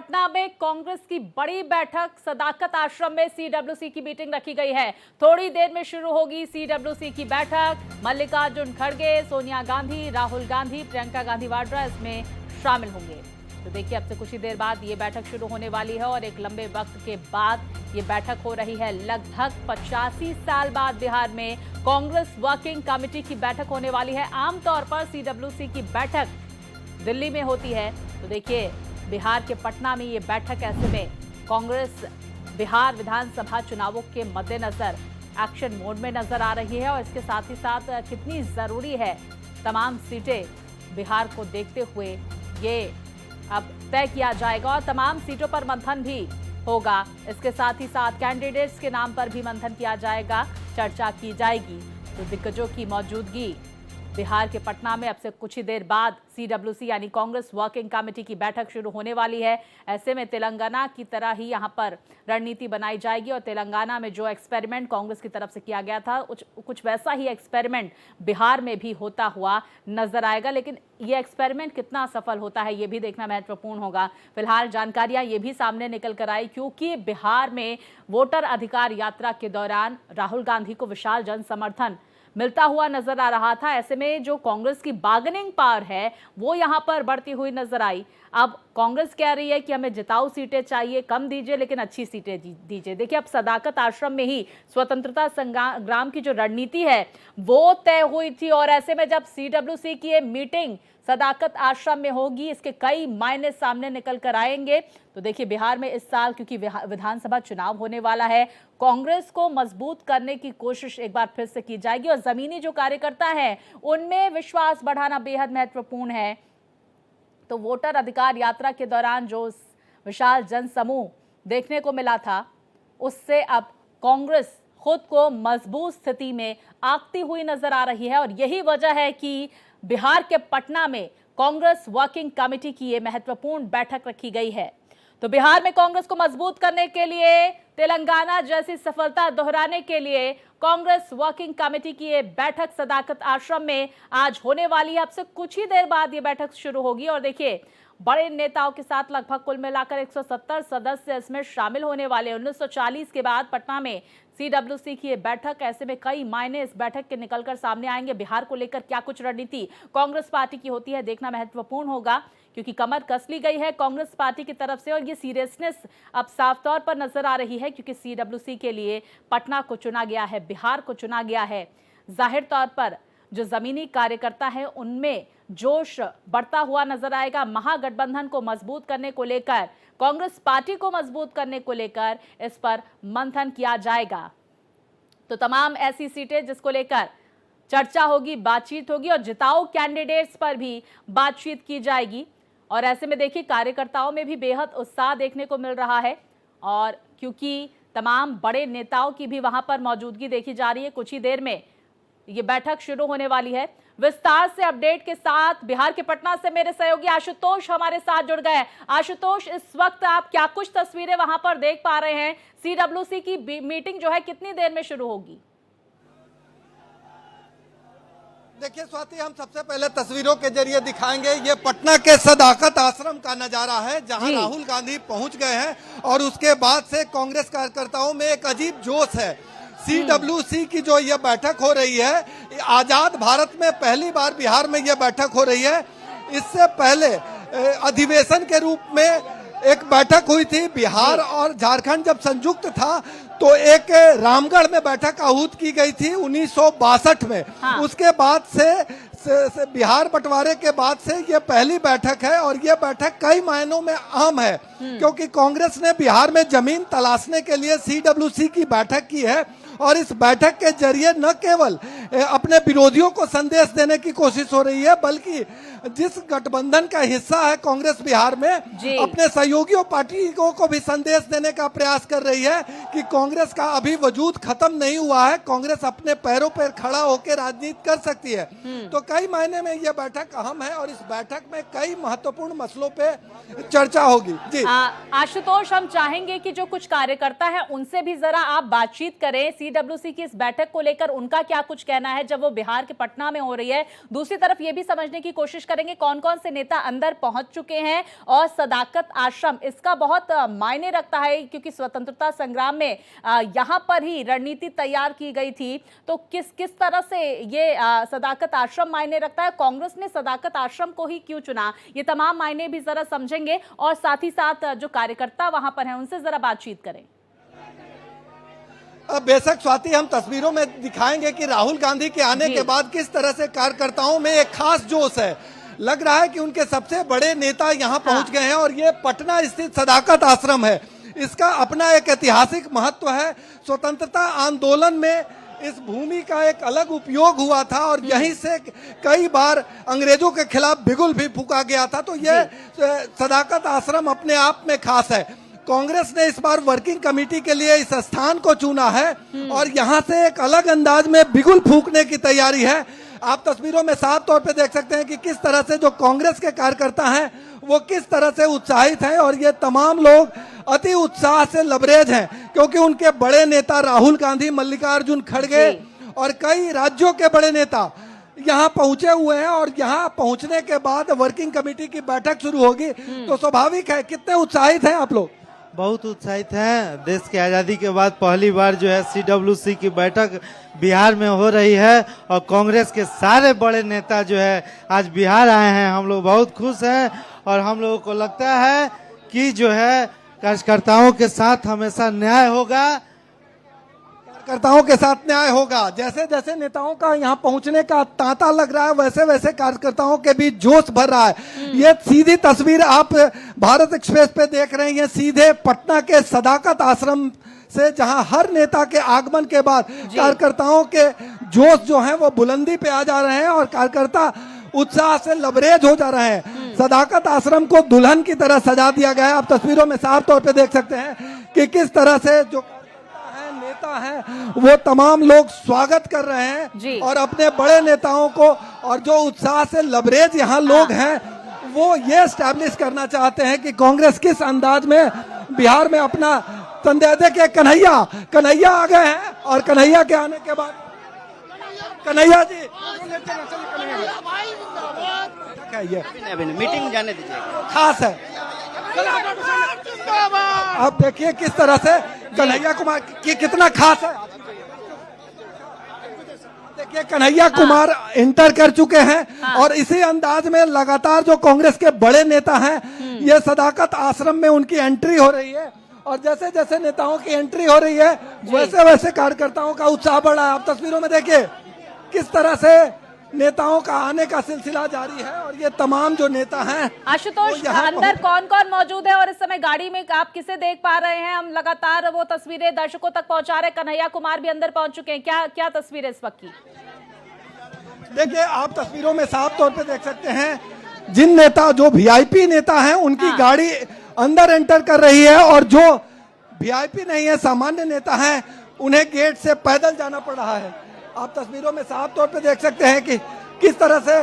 पटना में कांग्रेस की बड़ी बैठक सदाकत आश्रम में सीडब्ल्यूसी की मीटिंग रखी गई है। थोड़ी देर में शुरू होगी सीडब्ल्यूसी की बैठक। मल्लिकार्जुन खड़गे, सोनिया गांधी, राहुल गांधी, प्रियंका गांधी वाड्रा इसमें शामिल होंगे। तो देखिए, अब से कुछ ही देर बाद ये बैठक शुरू होने वाली है और एक लंबे वक्त के बाद ये बैठक हो रही है। लगभग 85 साल बाद बिहार में कांग्रेस वर्किंग कमेटी की बैठक होने वाली है। आमतौर पर सीडब्ल्यूसी की बैठक दिल्ली में होती है। तो देखिए, बिहार के पटना में ये बैठक ऐसे में कांग्रेस बिहार विधानसभा चुनावों के मद्देनजर एक्शन मोड में नजर आ रही है और इसके साथ ही साथ कितनी जरूरी है तमाम सीटें बिहार को देखते हुए ये अब तय किया जाएगा और तमाम सीटों पर मंथन भी होगा। इसके साथ ही साथ कैंडिडेट्स के नाम पर भी मंथन किया जाएगा, चर्चा की जाएगी। तो दिग्गजों की मौजूदगी बिहार के पटना में अब से कुछ ही देर बाद सीडब्ल्यूसी यानी कांग्रेस वर्किंग कमेटी की बैठक शुरू होने वाली है। ऐसे में तेलंगाना की तरह ही यहां पर रणनीति बनाई जाएगी और तेलंगाना में जो एक्सपेरिमेंट कांग्रेस की तरफ से किया गया था कुछ वैसा ही एक्सपेरिमेंट बिहार में भी होता हुआ नजर आएगा। लेकिन ये एक्सपेरिमेंट कितना सफल होता है ये भी देखना महत्वपूर्ण होगा। फिलहाल जानकारियां ये भी सामने निकल कर आई क्योंकि बिहार में वोटर अधिकार यात्रा के दौरान राहुल गांधी को विशाल जन समर्थन मिलता हुआ नजर आ रहा था। ऐसे में जो कांग्रेस की बार्गेनिंग पावर है वो यहां पर बढ़ती हुई नजर आई। अब कांग्रेस कह रही है कि हमें जिताऊ सीटें चाहिए, कम दीजिए लेकिन अच्छी सीटें दीजिए। देखिए, अब सदाकत आश्रम में ही स्वतंत्रता संग्राम की जो रणनीति है वो तय हुई थी और ऐसे में जब सीडब्ल्यूसी की ये मीटिंग सदाकत आश्रम में होगी, इसके कई मायने सामने निकल कर आएंगे। तो देखिए, बिहार में इस साल क्योंकि विधानसभा चुनाव होने वाला है, कांग्रेस को मजबूत करने की कोशिश एक बार फिर से की जाएगी और जमीनी जो कार्यकर्ता हैं उनमें विश्वास बढ़ाना बेहद महत्वपूर्ण है। तो वोटर अधिकार यात्रा के दौरान जो विशाल जन समूह देखने को मिला था उससे अब कांग्रेस खुद को मजबूत स्थिति में आंकती हुई नजर आ रही है और यही वजह है कि बिहार के पटना में कांग्रेस वर्किंग कमेटी की ये महत्वपूर्ण बैठक रखी गई है। तो बिहार में कांग्रेस को मजबूत करने के लिए, तेलंगाना जैसी सफलता दोहराने के लिए कांग्रेस वर्किंग कमेटी की ये बैठक सदाकत आश्रम में आज होने वाली है। अब से कुछ ही देर बाद ये बैठक शुरू होगी और देखिए, बड़े नेताओं के साथ लगभग कुल मिलाकर 170 सदस्य इसमें शामिल होने वाले। 1940 के बाद पटना में सीडब्ल्यूसी की ये बैठक, ऐसे में कई मायने इस बैठक के निकलकर सामने आएंगे। बिहार को लेकर क्या कुछ रणनीति कांग्रेस पार्टी की होती है देखना महत्वपूर्ण होगा क्योंकि कमर कस ली गई है कांग्रेस पार्टी की तरफ से और ये सीरियसनेस अब साफ तौर पर नजर आ रही है क्योंकि सीडब्ल्यूसी के लिए पटना को चुना गया है, बिहार को चुना गया है। जाहिर तौर पर जो जमीनी कार्यकर्ता है उनमें जोश बढ़ता हुआ नजर आएगा। महागठबंधन को मजबूत करने को लेकर, कांग्रेस पार्टी को मजबूत करने को लेकर इस पर मंथन किया जाएगा। तो तमाम ऐसी सीटें जिसको लेकर चर्चा होगी, बातचीत होगी और जिताऊ कैंडिडेट्स पर भी बातचीत की जाएगी। और ऐसे में देखिए, कार्यकर्ताओं में भी बेहद उत्साह देखने को मिल रहा है और क्योंकि तमाम बड़े नेताओं की भी वहां पर मौजूदगी देखी जा रही है। कुछ ही देर में ये बैठक शुरू होने वाली है। विस्तार से अपडेट के साथ बिहार के पटना से मेरे सहयोगी आशुतोष हमारे साथ जुड़ गए। आशुतोष, इस वक्त आप क्या कुछ तस्वीरें वहां पर देख पा रहे हैं? सीडब्ल्यूसी की मीटिंग जो है कितनी देर में शुरू होगी? देखिए स्वाति, हम सबसे पहले तस्वीरों के जरिए दिखाएंगे। ये पटना के सदाकत आश्रम का नजारा है जहां राहुल गांधी पहुंच गए हैं और उसके बाद से कांग्रेस कार्यकर्ताओं में एक अजीब जोश है। सीडब्ल्यूसी की जो ये बैठक हो रही है, आजाद भारत में पहली बार बिहार में ये बैठक हो रही है। इससे पहले अधिवेशन के रूप में एक बैठक हुई थी। बिहार और झारखंड जब संयुक्त था तो एक रामगढ़ में बैठक आहूत की गई थी 1962 में। हाँ। उसके बाद से बिहार बंटवारे के बाद से ये पहली बैठक है और ये बैठक कई मायनों में अहम है क्योंकि कांग्रेस ने बिहार में जमीन तलाशने के लिए सीडब्ल्यूसी की बैठक की है और इस बैठक के जरिए न केवल अपने विरोधियों को संदेश देने की कोशिश हो रही है बल्कि जिस गठबंधन का हिस्सा है कांग्रेस बिहार में, अपने सहयोगियों पार्टियों को भी संदेश देने का प्रयास कर रही है कि कांग्रेस का अभी वजूद खत्म नहीं हुआ है, कांग्रेस अपने पैरों पर खड़ा होकर राजनीति कर सकती है। तो कई मायने में यह बैठक अहम है और इस बैठक में कई महत्वपूर्ण मसलों पे चर्चा होगी। जी आशुतोष, हम चाहेंगे कि जो कुछ कार्यकर्ता है उनसे भी जरा आप बातचीत करें। सीडब्ल्यूसी की इस बैठक को लेकर उनका क्या कुछ कहना है जब वो बिहार के पटना में हो रही है। दूसरी तरफ ये भी समझने की कोशिश करेंगे कौन कौन से नेता अंदर पहुंच चुके हैं और सदाकत आश्रम इसका बहुत मायने रखता है, क्योंकि स्वतंत्रता संग्राम में यहां पर ही रणनीति तैयार की गई थी। तो किस तरह से ये सदाकत आश्रम मायने रखता है, कांग्रेस ने सदाकत आश्रम को ही क्यों चुना, ये तमाम मायने भी जरा समझेंगे और साथ ही साथ जो कार्यकर्ता वहां पर हैं उनसे जरा बातचीत करें। बेशक स्वाति, हम तस्वीरों में दिखाएंगे कि राहुल गांधी के आने के बाद किस तरह से कार्यकर्ताओं में एक खास जोश है। लग रहा है कि उनके सबसे बड़े नेता यहां पहुंच गए हैं और ये पटना स्थित सदाकत आश्रम है। इसका अपना एक ऐतिहासिक महत्व है। स्वतंत्रता आंदोलन में इस भूमि का एक अलग उपयोग हुआ था और यहीं से कई बार अंग्रेजों के खिलाफ बिगुल भी फूका गया था। तो ये सदाकत आश्रम अपने आप में खास है। कांग्रेस ने इस बार वर्किंग कमेटी के लिए इस स्थान को चुना है और यहां से एक अलग अंदाज में बिगुल फूकने की तैयारी है। आप तस्वीरों में साफ तौर पे देख सकते हैं कि किस तरह से जो कांग्रेस के कार्यकर्ता हैं वो किस तरह से उत्साहित हैं और ये तमाम लोग अति उत्साह से लबरेज हैं, क्योंकि उनके बड़े नेता राहुल गांधी, मल्लिकार्जुन खड़गे और कई राज्यों के बड़े नेता यहाँ पहुंचे हुए हैं और यहाँ पहुंचने के बाद वर्किंग कमेटी की बैठक शुरू होगी। तो स्वाभाविक है, कितने उत्साहित हैं आप लोग? बहुत उत्साहित हैं। देश की आज़ादी के बाद पहली बार जो है CWC की बैठक बिहार में हो रही है और कांग्रेस के सारे बड़े नेता जो है आज बिहार आए हैं। हम लोग बहुत खुश हैं और हम लोगों को लगता है कि जो है कार्यकर्ताओं के साथ हमेशा न्याय होगा, कार्यकर्ताओं के साथ न्याय होगा। जैसे जैसे नेताओं का यहाँ पहुंचने का तांता लग रहा है वैसे वैसे कार्यकर्ताओं के बीच जोश भर रहा है। ये सीधी तस्वीर आप भारत एक्सप्रेस पे देख रहे हैं, ये सीधे पटना के सदाकत आश्रम से, जहां हर नेता के आगमन के बाद कार्यकर्ताओं के जोश जो है वो बुलंदी पे आ जा रहे हैं और कार्यकर्ता उत्साह से लबरेज हो जा रहे हैं। सदाकत आश्रम को दुल्हन की तरह सजा दिया गया है। आप तस्वीरों में साफ तौर पे देख सकते हैं कि किस तरह से जो नेता हैं वो तमाम लोग स्वागत कर रहे हैं और अपने बड़े नेताओं को, और जो उत्साह से लबरेज यहाँ लोग हैं वो ये एस्टैब्लिश करना चाहते हैं कि कांग्रेस किस अंदाज में बिहार में अपना संदेह। देखिए कन्हैया आ गए हैं और कन्हैया के आने के बाद कन्हैया जी ये मीटिंग जाने दीजिए, खास है। अब देखिए किस तरह से कन्हैया कुमार की कितना खास है। देखिए कन्हैया कुमार इंटर कर चुके हैं और इसी अंदाज में लगातार जो कांग्रेस के बड़े नेता हैं ये सदाकत आश्रम में उनकी एंट्री हो रही है और जैसे जैसे नेताओं की एंट्री हो रही है वैसे वैसे कार्यकर्ताओं का उत्साह बढ़ रहा है। आप तस्वीरों में देखिए किस तरह से नेताओं का आने का सिलसिला जारी है और ये तमाम जो नेता हैं। आशुतोष, अंदर कौन कौन मौजूद है और इस समय गाड़ी में आप किसे देख पा रहे हैं? हम लगातार वो तस्वीरें दर्शकों तक पहुंचा रहे हैं। कन्हैया कुमार भी अंदर पहुंच चुके हैं। क्या तस्वीर है इस वक्त की? देखिए आप तस्वीरों में साफ तौर पे देख सकते हैं जिन नेता, जो वीआईपी नेता हैं उनकी गाड़ी अंदर एंटर कर रही है और जो वीआईपी नहीं है, सामान्य नेता हैं, उन्हें गेट से पैदल जाना पड़ रहा है। आप तस्वीरों में साफ तौर पे देख सकते हैं कि किस तरह से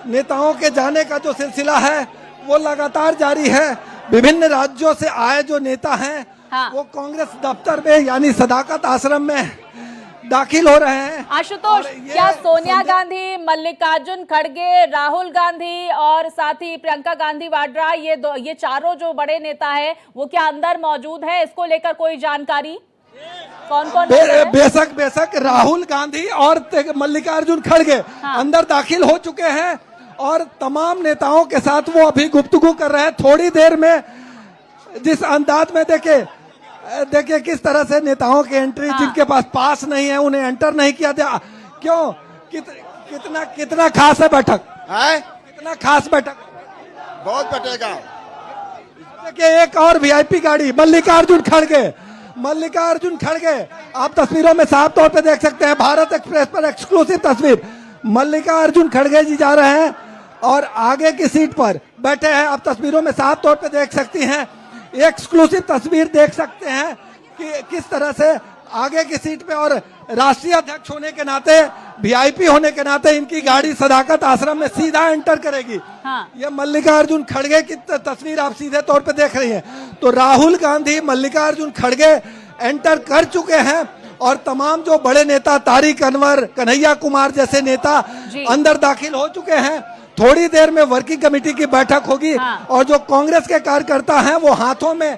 नेताओं के जाने का जो सिलसिला है वो लगातार जारी है। विभिन्न राज्यों से आए जो नेता हैं वो कांग्रेस दफ्तर में यानी सदाकत आश्रम में दाखिल हो रहे हैं। आशुतोष, क्या सोनिया गांधी, मल्लिकार्जुन खड़गे, राहुल गांधी और साथ ही प्रियंका गांधी वाड्रा, ये चारों जो बड़े नेता हैं वो क्या अंदर मौजूद है? इसको लेकर कोई जानकारी? कौन बेशक राहुल गांधी और मल्लिकार्जुन खड़गे अंदर दाखिल हो चुके हैं और तमाम नेताओं के साथ वो अभी गुफ्तगू कर रहे हैं। थोड़ी देर में जिस अंदाज में देखिए किस तरह से नेताओं की एंट्री, जिनके पास पास नहीं है उन्हें एंटर नहीं किया गया। क्यों? कितना खास है बैठक? कितना खास बैठक? बहुत बैठेगा। देखिए एक और वीआईपी गाड़ी, मल्लिकार्जुन खड़गे आप तस्वीरों में साफ तौर पे देख सकते हैं। भारत एक्सप्रेस पर एक्सक्लूसिव तस्वीर, मल्लिकार्जुन खड़गे जी जा रहे हैं और आगे की सीट पर बैठे हैं। आप तस्वीरों में साफ तौर पे देख सकती हैं, एक्सक्लूसिव तस्वीर देख सकते हैं कि किस तरह से आगे की सीट पे, और राष्ट्रीय अध्यक्ष होने के नाते, वीआईपी होने के नाते इनकी गाड़ी सदाकत आश्रम में सीधा एंटर करेगी। ये मल्लिकार्जुन खड़गे की तस्वीर आप सीधे तौर पे देख रही हैं। तो राहुल गांधी, मल्लिकार्जुन खड़गे एंटर कर चुके हैं और तमाम जो बड़े नेता तारिक अनवर, कन्हैया कुमार जैसे नेता जी। अंदर दाखिल हो चुके हैं। थोड़ी देर में वर्किंग कमेटी की बैठक होगी और जो कांग्रेस के कार्यकर्ता हैं वो हाथों में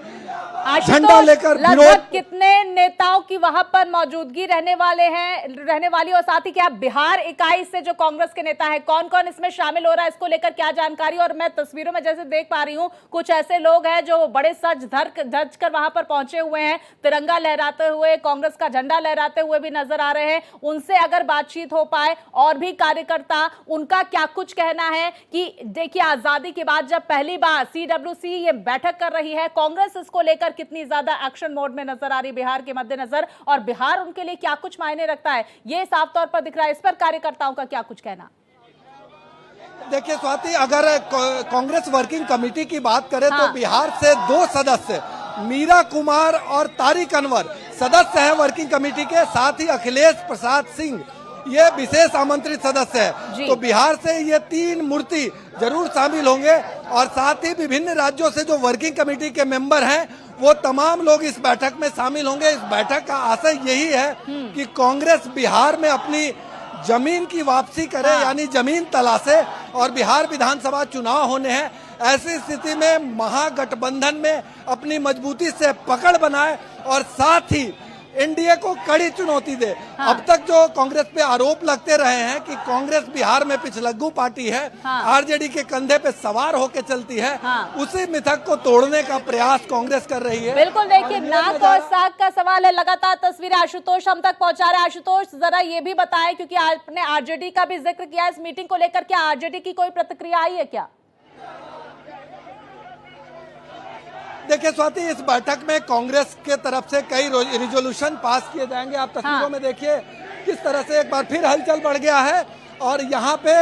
झंडा लेकर लगभग विरोध। कितने नेताओं की वहां पर मौजूदगी रहने वाली, और साथ ही क्या बिहार इकाई से जो कांग्रेस के नेता हैं कौन कौन इसमें शामिल हो रहा है, इसको लेकर क्या जानकारी? और मैं तस्वीरों में जैसे देख पा रही हूं कुछ ऐसे लोग हैं जो बड़े सज धज कर वहां पर पहुंचे हुए हैं, तिरंगा लहराते हुए, कांग्रेस का झंडा लहराते हुए भी नजर आ रहे हैं। उनसे अगर बातचीत हो पाए और भी कार्यकर्ता, उनका क्या कुछ कहना है कि देखिए आजादी के बाद जब पहली बार CWC ये बैठक कर रही है, कांग्रेस इसको लेकर कितनी ज्यादा एक्शन मोड में नजर आ रही बिहार के मद्देनजर, और बिहार उनके लिए क्या कुछ मायने रखता है, ये साफ तौर पर दिख रहा है। इस पर कार्यकर्ताओं का क्या कुछ कहना? देखिए स्वाति, अगर कांग्रेस वर्किंग कमेटी की बात करें तो बिहार से 2 सदस्य मीरा कुमार और तारिक अनवर सदस्य हैं वर्किंग कमेटी के, साथ ही अखिलेश प्रसाद सिंह ये विशेष आमंत्रित सदस्य है। तो बिहार से ये 3 मूर्ति जरूर शामिल होंगे और साथ ही विभिन्न राज्यों से जो वर्किंग कमेटी के मेंबर हैं वो तमाम लोग इस बैठक में शामिल होंगे। इस बैठक का आशय यही है कि कांग्रेस बिहार में अपनी जमीन की वापसी करे, यानी जमीन तलाशे, और बिहार विधानसभा चुनाव होने हैं। ऐसी स्थिति में महागठबंधन में अपनी मजबूती से पकड़ बनाए और साथ ही एनडीए को कड़ी चुनौती दे। अब तक जो कांग्रेस पे आरोप लगते रहे हैं कि कांग्रेस बिहार में पिछलग्गू पार्टी है, आरजेडी के कंधे पे सवार होकर चलती है, उसी मिथक को तोड़ने का प्रयास कांग्रेस कर रही है। बिल्कुल, देखिए नाक और साग का सवाल है। लगातार तस्वीरें आशुतोष हम तक पहुंचा रहे हैं। आशुतोष जरा ये भी बताएं, क्योंकि आपने आरजेडी का भी जिक्र किया इस मीटिंग को लेकर, क्या आरजेडी की कोई प्रतिक्रिया आई है क्या? देखिए स्वाति, इस बैठक में कांग्रेस के तरफ से कई रिजोल्यूशन पास किए जाएंगे। आप तस्वीरों में देखिए किस तरह से एक बार फिर हलचल बढ़ गया है और यहाँ पे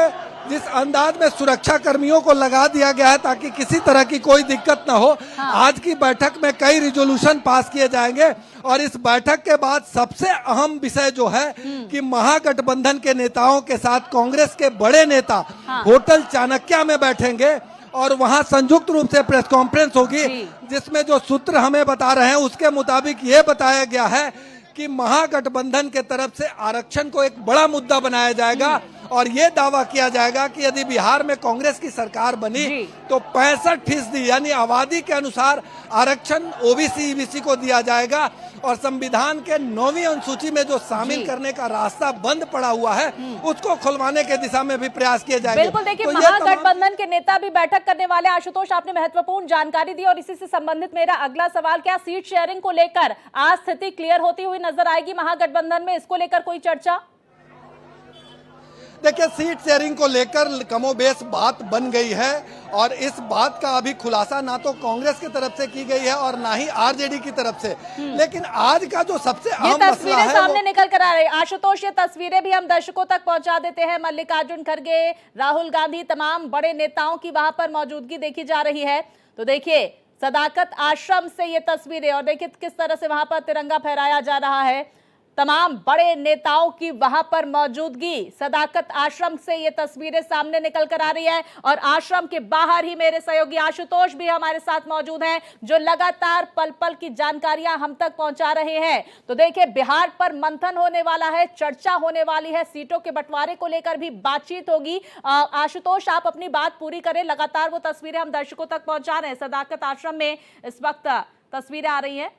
जिस अंदाज में सुरक्षा कर्मियों को लगा दिया गया है ताकि किसी तरह की कोई दिक्कत ना हो। आज की बैठक में कई रिजोल्यूशन पास किए जाएंगे और इस बैठक के बाद सबसे अहम विषय जो है कि महागठबंधन के नेताओं के साथ कांग्रेस के बड़े नेता होटल चाणक्य में बैठेंगे और वहां संयुक्त रूप से प्रेस कॉन्फ्रेंस होगी, जिसमें जो सूत्र हमें बता रहे हैं उसके मुताबिक ये बताया गया है कि महागठबंधन के तरफ से आरक्षण को एक बड़ा मुद्दा बनाया जाएगा और ये दावा किया जाएगा कि यदि बिहार में कांग्रेस की सरकार बनी तो 65% यानी आबादी के अनुसार आरक्षण ओबीसी ईबीसी को दिया जाएगा और संविधान के 9वीं अनुसूची में जो शामिल करने का रास्ता बंद पड़ा हुआ है उसको खुलवाने के दिशा में भी प्रयास किए जाएंगे। बिल्कुल, देखिए तो महागठबंधन के नेता भी बैठक करने वाले। आशुतोष, आपने महत्वपूर्ण जानकारी दी और इसी से संबंधित मेरा अगला सवाल, क्या सीट शेयरिंग को लेकर आज स्थिति क्लियर होती हुई नजर आएगी महागठबंधन में? इसको लेकर कोई चर्चा? देखिए, सीट शेयरिंग को लेकर कमोबेश बात बन गई है और इस बात का अभी खुलासा ना तो कांग्रेस की तरफ से की गई है और ना ही आरजेडी की तरफ से। लेकिन आज का जो सबसे अहम मसला है सामने निकल कर आ रही है। आशुतोष, ये तस्वीरें भी हम दर्शकों तक पहुंचा देते हैं। मल्लिकार्जुन खड़गे, राहुल गांधी, तमाम बड़े नेताओं की वहां पर मौजूदगी देखी जा रही है। तो देखिए सदाकत आश्रम से ये तस्वीरें और देखिए किस तरह से वहां पर तिरंगा फहराया जा रहा है। तमाम बड़े नेताओं की वहां पर मौजूदगी, सदाकत आश्रम से ये तस्वीरें सामने निकल कर आ रही है और आश्रम के बाहर ही मेरे सहयोगी आशुतोष भी हमारे साथ मौजूद हैं जो लगातार पल पल की जानकारियां हम तक पहुंचा रहे हैं। तो देखिए बिहार पर मंथन होने वाला है, चर्चा होने वाली है, सीटों के बंटवारे को लेकर भी बातचीत होगी। आशुतोष, आप अपनी बात पूरी करें, लगातार वो तस्वीरें हम दर्शकों तक पहुंचा रहे हैं। सदाकत आश्रम में इस वक्त तस्वीरें आ रही हैं।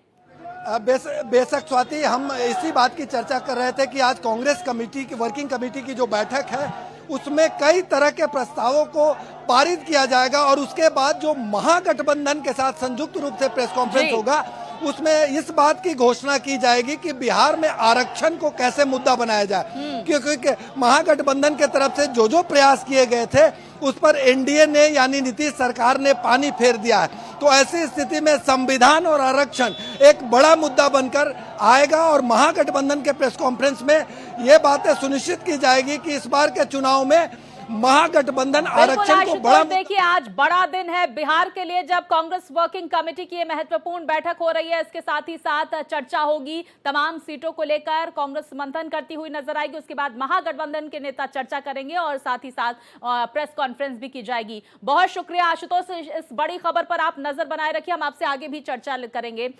बेशक स्वाति, हम इसी बात की चर्चा कर रहे थे कि आज कांग्रेस कमेटी की वर्किंग कमेटी की जो बैठक है उसमें कई तरह के प्रस्तावों को पारित किया जाएगा और उसके बाद जो महागठबंधन के साथ संयुक्त रूप से प्रेस कॉन्फ्रेंस होगा उसमें इस बात की घोषणा की जाएगी कि बिहार में आरक्षण को कैसे मुद्दा बनाया जाए, क्योंकि महागठबंधन के तरफ से जो प्रयास किए गए थे उस पर एनडीए ने यानी नीतीश सरकार ने पानी फेर दिया है। तो ऐसी स्थिति में संविधान और आरक्षण एक बड़ा मुद्दा बनकर आएगा और महागठबंधन के प्रेस कॉन्फ्रेंस में ये बातें सुनिश्चित की जाएगी कि इस बार के चुनाव में महागठबंधन आरक्षण को बड़ा। देखिए आज बड़ा दिन है बिहार के लिए जब कांग्रेस वर्किंग कमेटी की ये महत्वपूर्ण बैठक हो रही है। इसके साथ ही साथ चर्चा होगी, तमाम सीटों को लेकर कांग्रेस मंथन करती हुई नजर आएगी। उसके बाद महागठबंधन के नेता चर्चा करेंगे और साथ ही साथ प्रेस कॉन्फ्रेंस भी की जाएगी। बहुत शुक्रिया आशुतोष, इस बड़ी खबर पर आप नजर बनाए रखिए, हम आपसे आगे भी चर्चा करेंगे।